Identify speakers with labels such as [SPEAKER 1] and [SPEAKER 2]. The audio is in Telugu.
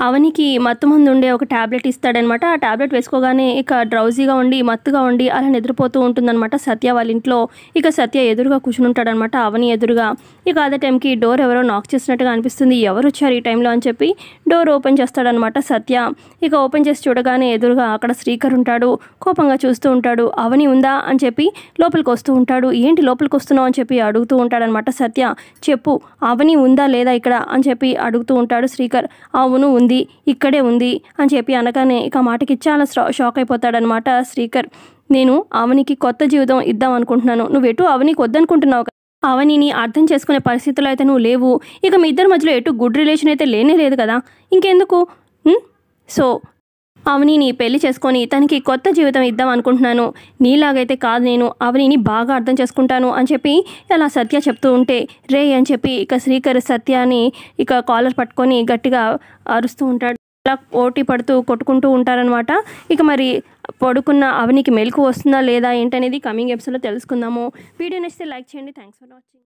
[SPEAKER 1] అవనికి మత్తుమందు ఉండే ఒక టాబ్లెట్ ఇస్తాడనమాట. ఆ టాబ్లెట్ వేసుకోగానే ఇక డ్రౌజీగా ఉండి మత్తుగా ఉండి అలా నిద్రపోతూ ఉంటుందన్నమాట సత్య వాళ్ళ ఇంట్లో. ఇక సత్య ఎదురుగా కూర్చుని ఉంటాడనమాట అవని ఎదురుగా. ఇక అదే టైంకి డోర్ ఎవరో నాక్ చేసినట్టుగా అనిపిస్తుంది. ఎవరు వచ్చారు ఈ టైంలో అని చెప్పి డోర్ ఓపెన్ చేస్తాడనమాట సత్య. ఇక ఓపెన్ చేసి చూడగానే ఎదురుగా అక్కడ శ్రీకర్ ఉంటాడు. కోపంగా చూస్తూ ఉంటాడు. అవని ఉందా అని చెప్పి లోపలికి వస్తూ ఉంటాడు. ఏంటి లోపలికి వస్తున్నావు అని చెప్పి అడుగుతూ ఉంటాడనమాట సత్య. చెప్పు అవని ఉందా లేదా ఇక్కడ అని చెప్పి అడుగుతూ ఉంటాడు శ్రీకర్. అవును ఉంది, ఇక్కడే ఉంది అని చెప్పి అనగానే ఇక మాటకి చాలా షాక్ అయిపోతాడనమాట శ్రీకర్. నేను అవనికి కొత్త జీవితం ఇద్దాం అనుకుంటున్నాను, నువ్వెటు అవనికి వద్దనుకుంటున్నావు కదా, అవనిని అర్థం చేసుకునే పరిస్థితుల్లో అయితే నువ్వు లేవు, ఇక మీ ఇద్దరి మధ్యలో ఎటు గుడ్ రిలేషన్ అయితే లేనే లేదు కదా, ఇంకెందుకు సో అవనిని పెళ్లి చేసుకొని తనకి కొత్త జీవితం ఇద్దాం అనుకుంటున్నాను, నీలాగైతే కాదు, నేను అవనిని బాగా అర్థం చేసుకుంటాను అని చెప్పి అలా సత్య చెప్తూ ఉంటే రే అని చెప్పి ఇక శ్రీకర్ సత్యాని ఇక కాలర్ పట్టుకొని గట్టిగా అరుస్తూ ఉంటాడు. అలా పోటీ పడుతూ కొట్టుకుంటూ ఉంటారనమాట. ఇక మరి పడుకున్న అవనికి మెలకు వస్తుందా లేదా ఏంటనేది కమింగ్ ఎపిసోడ్లో తెలుసుకుందాము. వీడియో నచ్చితే లైక్ చేయండి. Thanks for watching.